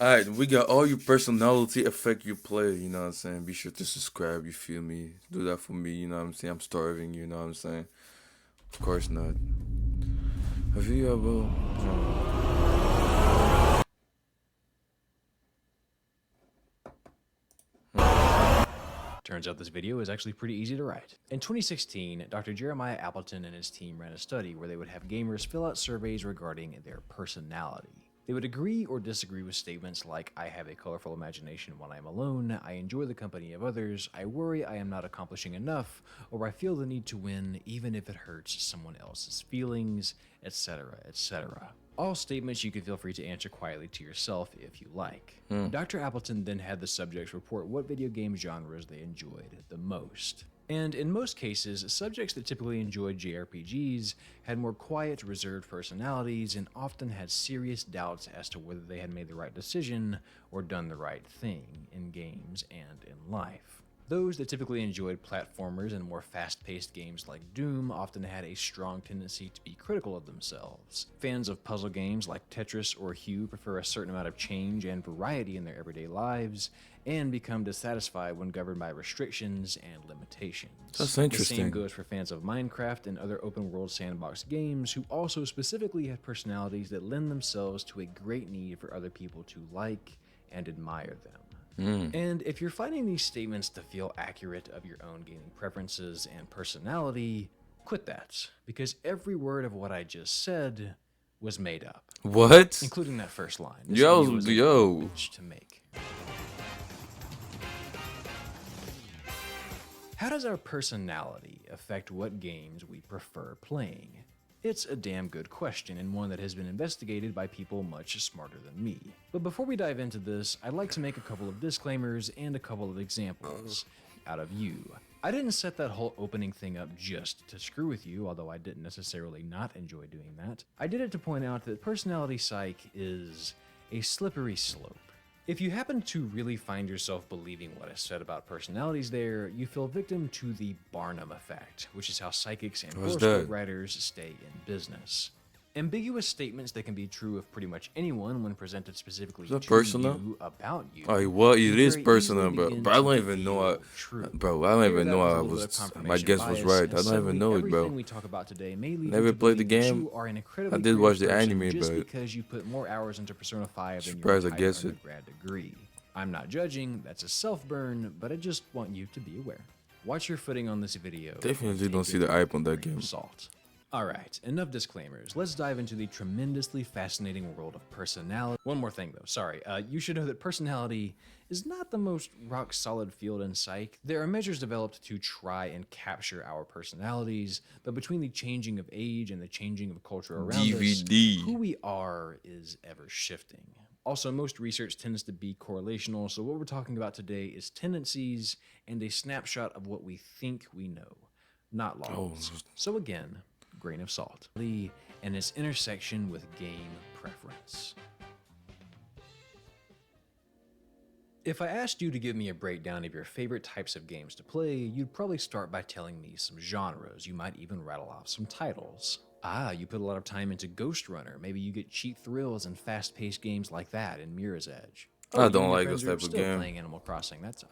Alright, we got all your personality affect your play, you know what I'm saying? Be sure to subscribe, you feel me? Do that for me, you know what I'm saying? I'm starving, you know what I'm saying? Of course not. Have you ever Turns out this video is actually pretty easy to write. In 2016, Dr. Jeremiah Appleton and his team ran a study where they would have gamers fill out surveys regarding their personality. They would agree or disagree with statements like, I have a colorful imagination when I am alone, I enjoy the company of others, I worry I am not accomplishing enough, or I feel the need to win even if it hurts someone else's feelings, etc., etc. All statements you can feel free to answer quietly to yourself if you like. Dr. Appleton then had the subjects report what video game genres they enjoyed the most. And in most cases, subjects that typically enjoyed JRPGs had more quiet, reserved personalities and often had serious doubts as to whether they had made the right decision or done the right thing in games and in life. Those that typically enjoyed platformers and more fast-paced games like Doom often had a strong tendency to be critical of themselves. Fans of puzzle games like Tetris or Hue prefer a certain amount of change and variety in their everyday lives, and become dissatisfied when governed by restrictions and limitations. That's The interesting. same goes for fans of Minecraft and other open-world sandbox games who also specifically have personalities that lend themselves to a great need for other people to like and admire them. And if you're finding these statements to feel accurate of your own gaming preferences and personality, quit that, because every word of what I just said was made up, What? including that first line. This Yo, video was a yo. bitch to make. How does our personality affect what games we prefer playing? It's a damn good question, and one that has been investigated by people much smarter than me. But before we dive into this, I'd like to make a couple of disclaimers and a couple of examples out of you. I didn't set that whole opening thing up just to screw with you, although I didn't necessarily not enjoy doing that. I did it to point out that personality psych is a slippery slope. If you happen to really find yourself believing what is said about personalities there, you feel victim to the Barnum effect, which is how psychics and What's horoscope that? writers stay in business. Ambiguous statements that can be true of pretty much anyone when presented specifically that to personal? you about you. Oh, well, it can is very personal, easily bro. begin But I to don't even know. feel true. Bro, I don't Here, even that know was I a little bit of was. My confirmation guess was bias, right. I and don't suddenly even know it, everything bro. we talk about today may lead Never you to played the believe that game. you are an incredibly I did watch the creative person anime, just but because you put more hours into Persona 5 than your surprised I entire guessed it. undergrad degree. I'm not judging, that's a self-burn, but I just want you to be aware. Watch your footing on this video. Definitely don't Take see it the with hype on a that grain of game. Salt. Alright, enough disclaimers. Let's dive into the tremendously fascinating world of personality. One more thing though, sorry. You should know that personality is not the most rock-solid field in psych. There are measures developed to try and capture our personalities, but between the changing of age and the changing of culture around us, DVD. who we are is ever shifting. Also, most research tends to be correlational, so what we're talking about today is tendencies and a snapshot of what we think we know, not laws. So again, grain of salt. And its intersection with game preference. If I asked you to give me a breakdown of your favorite types of games to play, you'd probably start by telling me some genres. You might even rattle off some titles. Ah, you put a lot of time into Ghost Runner. Maybe you get cheap thrills in fast-paced games like that in Mirror's Edge. I You and don't your like friends this are type of still game. playing Animal Crossing. That's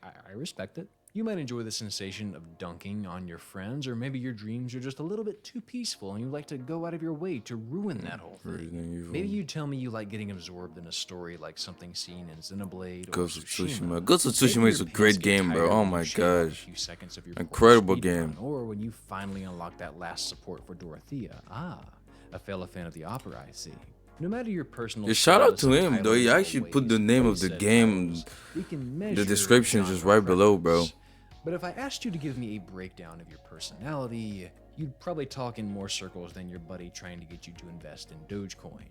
I respect it. You might enjoy the sensation of dunking on your friends, or maybe your dreams are just a little bit too peaceful and you like to go out of your way to ruin that whole thing. Resident Evil. Maybe you tell me you like getting absorbed in a story like something seen in Xenoblade or Ghost of Tsushima. Tsushima. Ghost of Maybe Tsushima is your a great pants get game, bro. tighter Oh when you my shave off a gosh. few seconds of your Incredible speed game. run, or when you finally unlock that last support for Dorothea. Ah, a fellow fan of the opera, I see. No matter your personal Yeah, shout out stylus to and him, though. He highlights or actually put ways the to name play of the said game, titles, we can the measure description just genre right below, bro. preference. But if I asked you to give me a breakdown of your personality, you'd probably talk in more circles than your buddy trying to get you to invest in Dogecoin.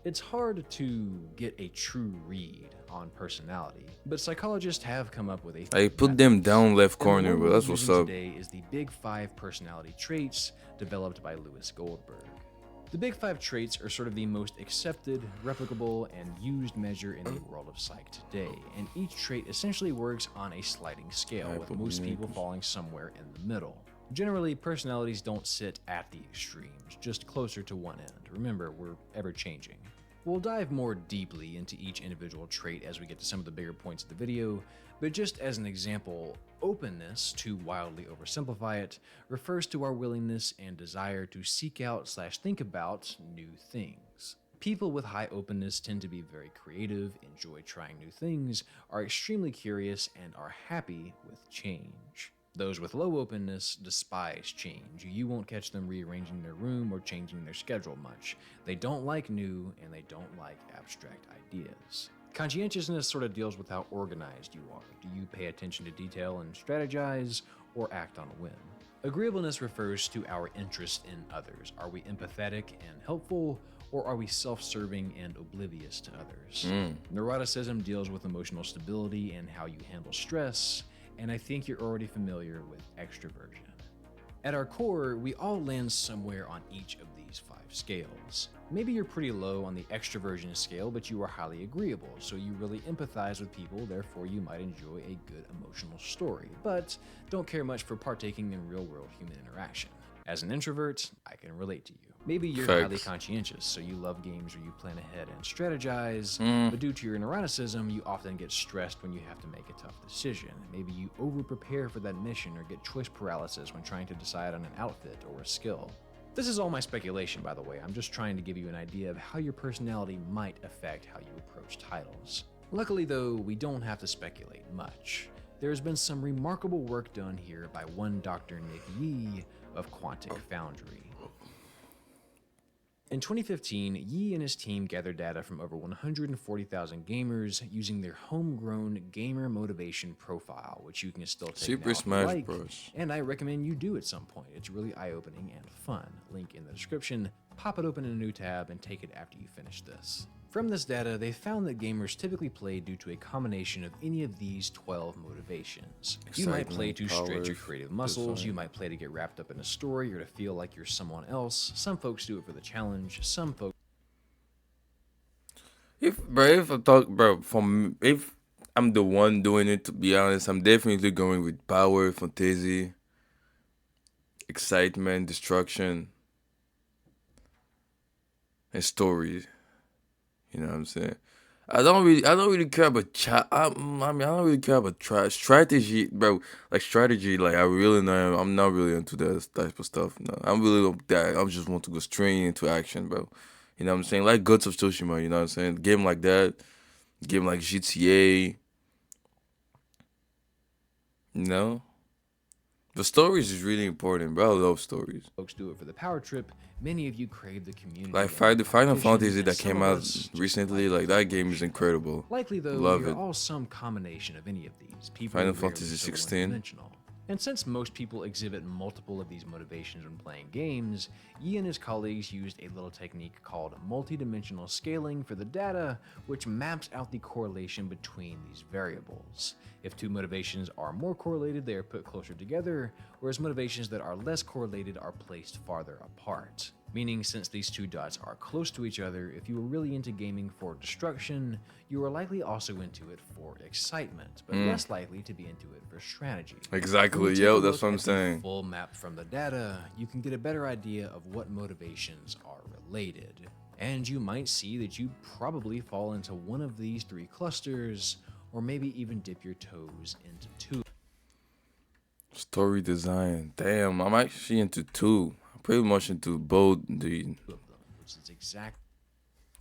It's hard to get a true read on personality, but psychologists have come up with a I few put them methods. down left And the corner, one bro. we're That's what's using up. today is the Big Five personality traits developed by Lewis Goldberg. The Big Five traits are sort of the most accepted, replicable, and used measure in the world of psych today, and each trait essentially works on a sliding scale, with most people falling somewhere in the middle. Generally, personalities don't sit at the extremes, just closer to one end. Remember, we're ever changing. We'll dive more deeply into each individual trait as we get to some of the bigger points of the video, but just as an example, openness, to wildly oversimplify it, refers to our willingness and desire to seek out / think about new things. People with high openness tend to be very creative, enjoy trying new things, are extremely curious, and are happy with change. Those with low openness despise change. You won't catch them rearranging their room or changing their schedule much. They don't like new, and they don't like abstract ideas. Conscientiousness sort of deals with how organized you are. Do you pay attention to detail and strategize, or act on a whim? Agreeableness refers to our interest in others. Are we empathetic and helpful, or are we self-serving and oblivious to others? Neuroticism deals with emotional stability and how you handle stress, and I think you're already familiar with extroversion. At our core, we all land somewhere on each of these 5 scales. Maybe you're pretty low on the extroversion scale, but you are highly agreeable, so you really empathize with people, therefore you might enjoy a good emotional story, but don't care much for partaking in real-world human interaction. As an introvert, I can relate to you. Maybe you're highly conscientious, so you love games where you plan ahead and strategize, but due to your neuroticism, you often get stressed when you have to make a tough decision. Maybe you over-prepare for that mission or get choice paralysis when trying to decide on an outfit or a skill. This is all my speculation, by the way. I'm just trying to give you an idea of how your personality might affect how you approach titles. Luckily, though, we don't have to speculate much. There has been some remarkable work done here by one Dr. Nick Yee of Quantic Foundry. In 2015, Yee and his team gathered data from over 140,000 gamers using their homegrown gamer motivation profile, which you can still take Super now if you Smash like, Bros. and I recommend you do at some point. It's really eye-opening and fun. Link in the description. Pop it open in a new tab and take it after you finish this. From this data, they found that gamers typically play due to a combination of any of these 12 motivations. You might play to stretch your creative muscles, you might play to get wrapped up in a story or to feel like you're someone else. Some folks do it for the challenge, some folks... If I'm the one doing it, to be honest, I'm definitely going with power, fantasy, excitement, destruction, and story. You know what I'm saying? I don't really care about I don't really care about strategy, bro. Like strategy, like I'm not really into that type of stuff. No, I'm really not that. I just want to go straight into action, bro. You know what I'm saying? Like Ghost of Tsushima, you know what I'm saying? Game like that, game like GTA. You know? The stories is really important, bro. I love stories. Folks do it for the power trip. Many of you crave the community. Like the Final Fantasy that came out recently, like that game is incredible. Likely though, love you're it. all some combination of any of these. People Final are rarely Fantasy so 16. one-dimensional. And since most people exhibit multiple of these motivations when playing games, Yee and his colleagues used a little technique called multidimensional scaling for the data, which maps out the correlation between these variables. If 2 motivations are more correlated, they are put closer together, whereas motivations that are less correlated are placed farther apart. Meaning, since these 2 dots are close to each other, if you were really into gaming for destruction, you are likely also into it for excitement, but less likely to be into it for strategy. Exactly, yo, that's what I'm saying. Full map from the data, you can get a better idea of what motivations are related. And you might see that you probably fall into one of these 3 clusters, or maybe even dip your toes into 2. Story design. Damn, I'm actually into 2. Pretty much into both the Of them, which is exact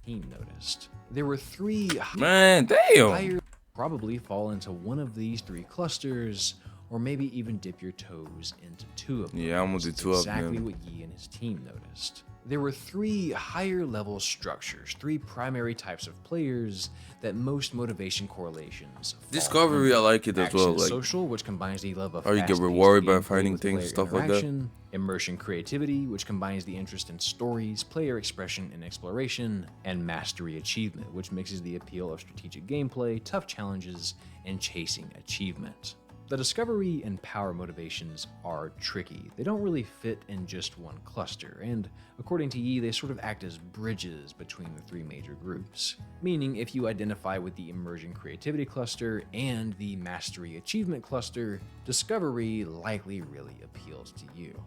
team noticed. There were 3 man, damn. higher probably fall into one of these 3 clusters, or maybe even dip your toes into 2 of them. Yeah, I'm with the 2 of them. Exactly what Yee and his team noticed. There were 3 higher level structures, 3 primary types of players that most motivation correlations fall Discovery, I like it as Action well. Like, social, which combines the love of how you get fast-paced rewarded by gameplay finding with things, player stuff like that. interaction. Immersion creativity, which combines the interest in stories, player expression, and exploration. And mastery achievement, which mixes the appeal of strategic gameplay, tough challenges, and chasing achievement. The discovery and power motivations are tricky. They don't really fit in just one cluster, and according to Yee, they sort of act as bridges between the 3 major groups. Meaning, if you identify with the immersion creativity cluster and the mastery achievement cluster, discovery likely really appeals to you.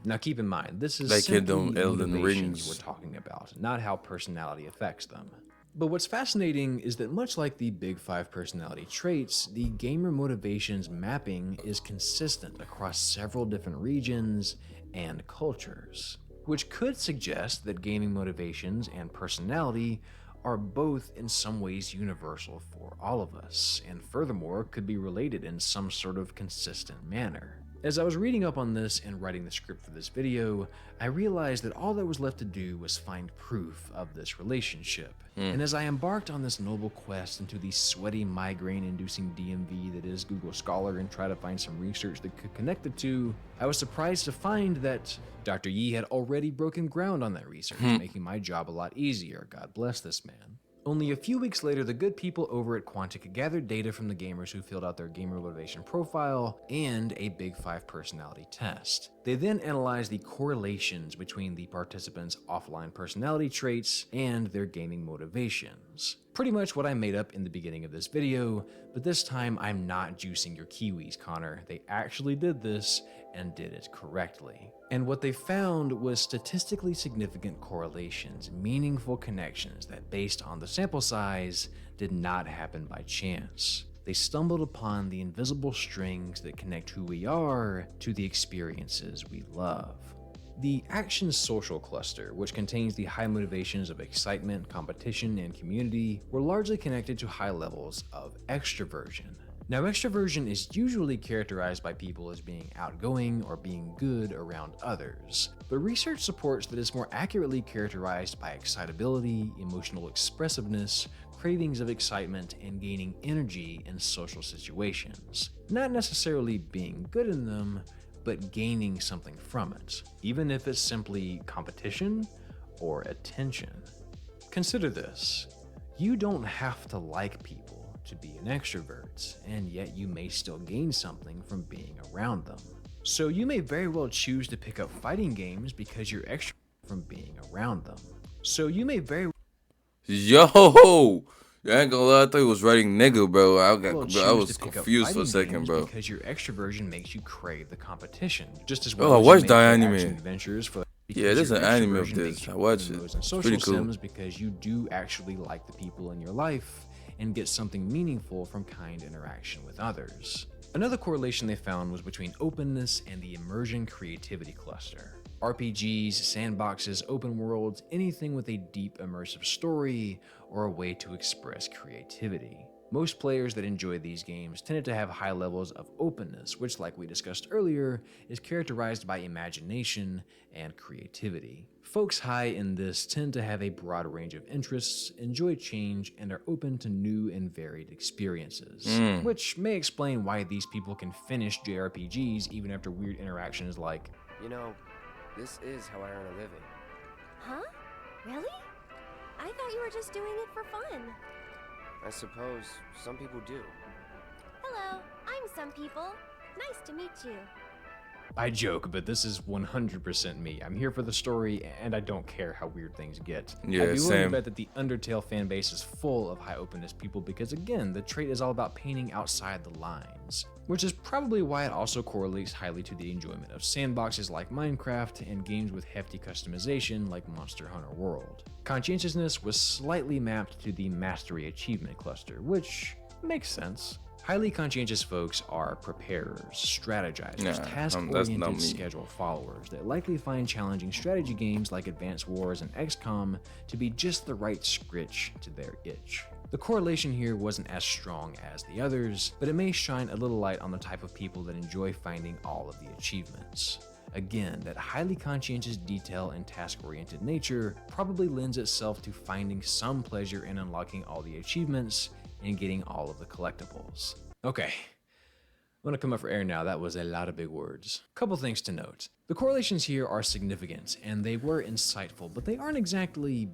Now keep in mind, this is Like in simply them Elden motivations Rings. we're talking about, not how personality affects them. But what's fascinating is that much like the Big Five personality traits, the gamer motivations mapping is consistent across several different regions and cultures, which could suggest that gaming motivations and personality are both in some ways universal for all of us, and furthermore could be related in some sort of consistent manner. As I was reading up on this and writing the script for this video, I realized that all that was left to do was find proof of this relationship. And as I embarked on this noble quest into the sweaty migraine-inducing DMV that is Google Scholar and try to find some research that could connect the two, I was surprised to find that Dr. Yi had already broken ground on that research, making my job a lot easier. God bless this man. Only a few weeks later, the good people over at Quantic gathered data from the gamers who filled out their gamer motivation profile and a Big Five personality test. They then analyzed the correlations between the participants' offline personality traits and their gaming motivations. Pretty much what I made up in the beginning of this video, but this time I'm not juicing your kiwis, Connor. They actually did this and did it correctly. And what they found was statistically significant correlations, meaningful connections that, based on the sample size, did not happen by chance. They stumbled upon the invisible strings that connect who we are to the experiences we love. The Action Social cluster, which contains the high motivations of excitement, competition, and community, were largely connected to high levels of extroversion. Now, extroversion is usually characterized by people as being outgoing or being good around others, but research supports that it's more accurately characterized by excitability, emotional expressiveness, cravings of excitement, and gaining energy in social situations. Not necessarily being good in them, but gaining something from it, even if it's simply competition or attention. Consider this: you don't have to like people to be an extrovert, and yet you may still gain something from being around them. So you may very well choose to pick up fighting games because you're extra from being around them. So you may very Yo! I ain't gonna lie, I thought he was writing nigga, bro. well I choose was to pick up confused for a fighting second, games bro. because your extroversion makes you crave the competition, just as Oh, well I as watched you may the play anime. action adventures for Yeah, there's your an anime of extroversion this. makes I you watched play it. those in It's social pretty cool. sims because you do actually like the people in your life and get something meaningful from kind interaction with others. Another correlation they found was between openness and the immersion creativity cluster. RPGs, sandboxes, open worlds, anything with a deep immersive story or a way to express creativity. Most players that enjoy these games tended to have high levels of openness, which, like we discussed earlier, is characterized by imagination and creativity. Folks high in this tend to have a broad range of interests, enjoy change, and are open to new and varied experiences, which may explain why these people can finish JRPGs even after weird interactions like, You know, this is how I earn a living. Huh? Really? I thought you were just doing it for fun. I suppose some people do. Hello, I'm some people. Nice to meet you. I joke, but this is 100% me. I'm here for the story, and I don't care how weird things get. Yeah, I'd be willing same. to bet that the Undertale fan base is full of high openness people because, again, the trait is all about painting outside the lines, which is probably why it also correlates highly to the enjoyment of sandboxes like Minecraft and games with hefty customization like Monster Hunter World. Conscientiousness was slightly mapped to the Mastery Achievement cluster, which makes sense. Highly conscientious folks are preparers, strategizers, Nah, that's not task-oriented me. schedule followers that likely find challenging strategy games like Advanced Wars and XCOM to be just the right scritch to their itch. The correlation here wasn't as strong as the others, but it may shine a little light on the type of people that enjoy finding all of the achievements. Again, that highly conscientious detail and task-oriented nature probably lends itself to finding some pleasure in unlocking all the achievements and getting all of the collectibles. Okay, I'm gonna come up for air now. That was a lot of big words. Couple things to note. The correlations here are significant and they were insightful, but they aren't exactly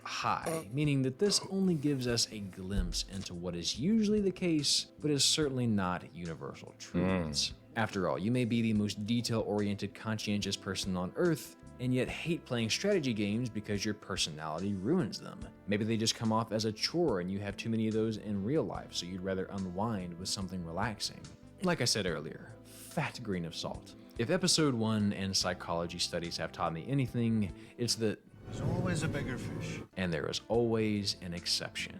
high, meaning that this only gives us a glimpse into what is usually the case, but is certainly not universal truths. After all, you may be the most detail-oriented, conscientious person on Earth, and yet hate playing strategy games because your personality ruins them. Maybe they just come off as a chore and you have too many of those in real life, so you'd rather unwind with something relaxing. Like I said earlier, fat grain of salt. If episode 1 and psychology studies have taught me anything, it's that There's always a bigger fish. and there is always an exception.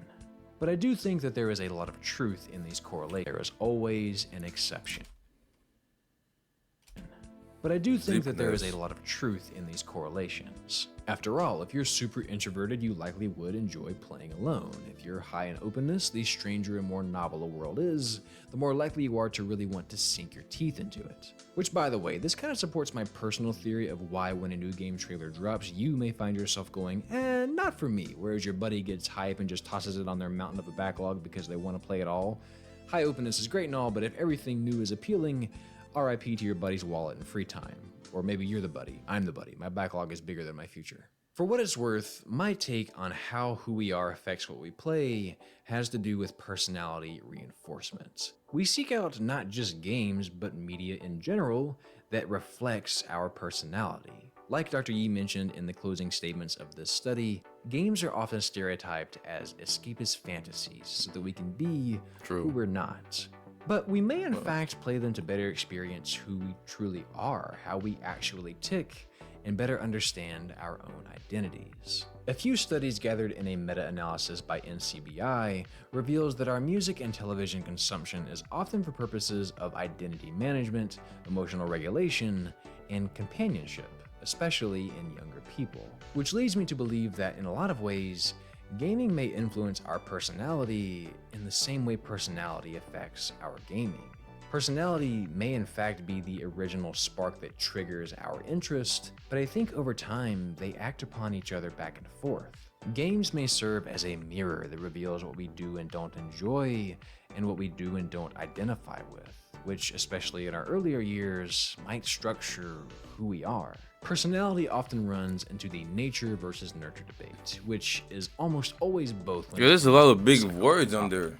But I do think that there is a lot of truth in these correlations. There is always an exception. But I do think that there is a lot of truth in these correlations. After all, if you're super introverted, you likely would enjoy playing alone. If you're high in openness, the stranger and more novel a world is, the more likely you are to really want to sink your teeth into it. Which, by the way, this kind of supports my personal theory of why when a new game trailer drops, you may find yourself going, not for me, whereas your buddy gets hype and just tosses it on their mountain of a backlog because they want to play it all. High openness is great and all, but if everything new is appealing, RIP to your buddy's wallet and free time. Or maybe you're the buddy. I'm the buddy. My backlog is bigger than my future. For what it's worth, my take on how who we are affects what we play has to do with personality reinforcement. We seek out not just games, but media in general that reflects our personality. Like Dr. Yi mentioned in the closing statements of this study, games are often stereotyped as escapist fantasies so that we can be who we're not. But we may in fact play them to better experience who we truly are, how we actually tick, and better understand our own identities. A few studies gathered in a meta-analysis by NCBI reveals that our music and television consumption is often for purposes of identity management, emotional regulation, and companionship, especially in younger people. Which leads me to believe that in a lot of ways, gaming may influence our personality in the same way personality affects our gaming. Personality may in fact be the original spark that triggers our interest, but I think over time they act upon each other back and forth. Games may serve as a mirror that reveals what we do and don't enjoy, and what we do and don't identify with, which, especially in our earlier years, might structure who we are. Personality often runs into the nature versus nurture debate, which is almost always both. Yeah, there's a lot of big words on there.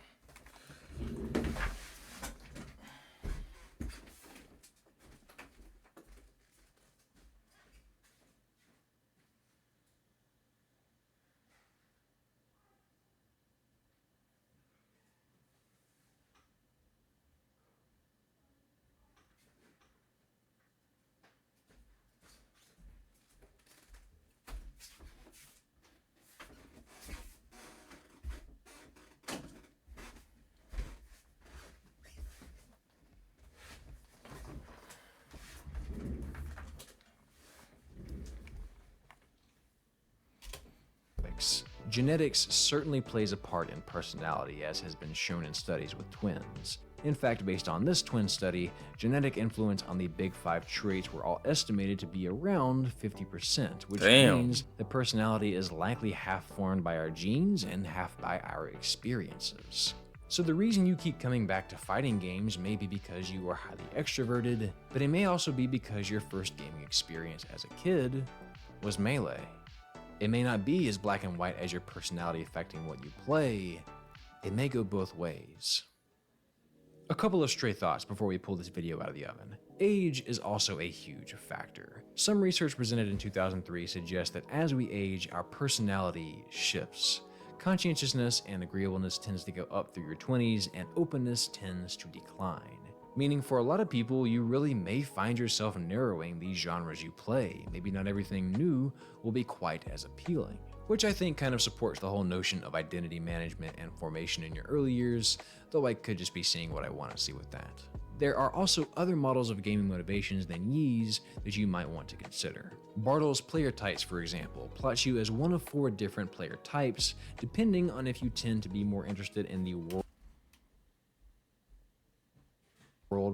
Genetics certainly plays a part in personality, as has been shown in studies with twins. In fact, based on this twin study, genetic influence on the big 5 traits were all estimated to be around 50%, which means the personality is likely half formed by our genes and half by our experiences. So the reason you keep coming back to fighting games may be because you are highly extroverted, but it may also be because your first gaming experience as a kid was Melee. It may not be as black and white as your personality affecting what you play. It may go both ways. A couple of stray thoughts before we pull this video out of the oven. Age is also a huge factor. Some research presented in 2003 suggests that as we age, our personality shifts. Conscientiousness and agreeableness tends to go up through your 20s, and openness tends to decline. Meaning for a lot of people, you really may find yourself narrowing these genres you play. Maybe not everything new will be quite as appealing. Which I think kind of supports the whole notion of identity management and formation in your early years, though I could just be seeing what I want to see with that. There are also other models of gaming motivations than Yi's that you might want to consider. Bartle's player types, for example, plots you as one of 4 different player types, depending on if you tend to be more interested in the world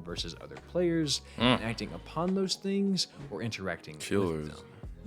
versus other players, and acting upon those things or interacting with them.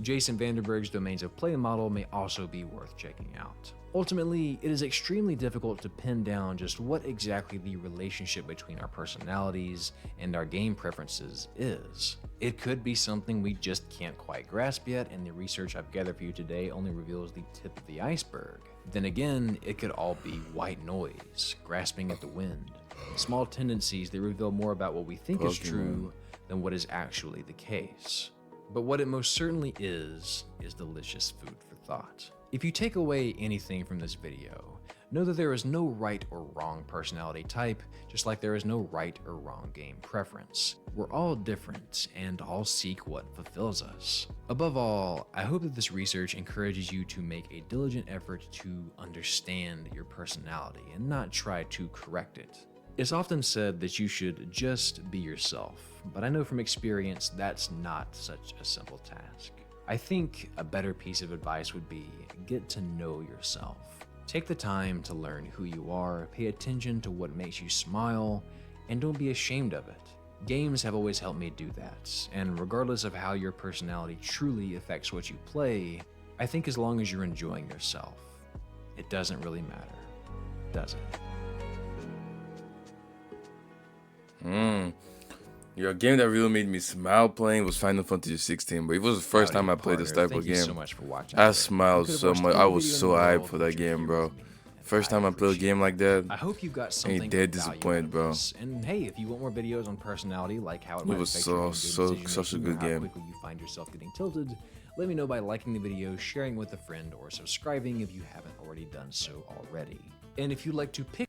Jason Vanderberg's Domains of Play model may also be worth checking out. Ultimately, it is extremely difficult to pin down just what exactly the relationship between our personalities and our game preferences is. It could be something we just can't quite grasp yet, and the research I've gathered for you today only reveals the tip of the iceberg. Then again, it could all be white noise, grasping at the wind. Small tendencies that reveal more about what we think is true than what is actually the case. But what it most certainly is delicious food for thought. If you take away anything from this video, Know that there is no right or wrong personality type, just like there is no right or wrong game preference. We're all different and all seek what fulfills us. Above all, I hope that this research encourages you to make a diligent effort to understand your personality and not try to correct it. It's often said that you should just be yourself, but I know from experience that's not such a simple task. I think a better piece of advice would be get to know yourself. Take the time to learn who you are, pay attention to what makes you smile, and don't be ashamed of it. Games have always helped me do that, and regardless of how your personality truly affects what you play, I think as long as you're enjoying yourself, it doesn't really matter, does it? Yeah, a game that really made me smile playing was Final Fantasy 16, but it was the first time I played this type Thank of you game. so much for watching. I today. smiled You could've so watched much. any I was video in so the hyped world, for but that you're game, here bro. with me, and First time I played a appreciate game it. like that, I hope you got something dead of value disappointed, out of bro. this. And hey, if you want more videos on personality, like how it It might was affect your so- in-game such a decision-making or good how game. quickly you find yourself getting tilted, let me know by liking the video, sharing with a friend, or subscribing if you haven't already done so already. And if you'd like to pick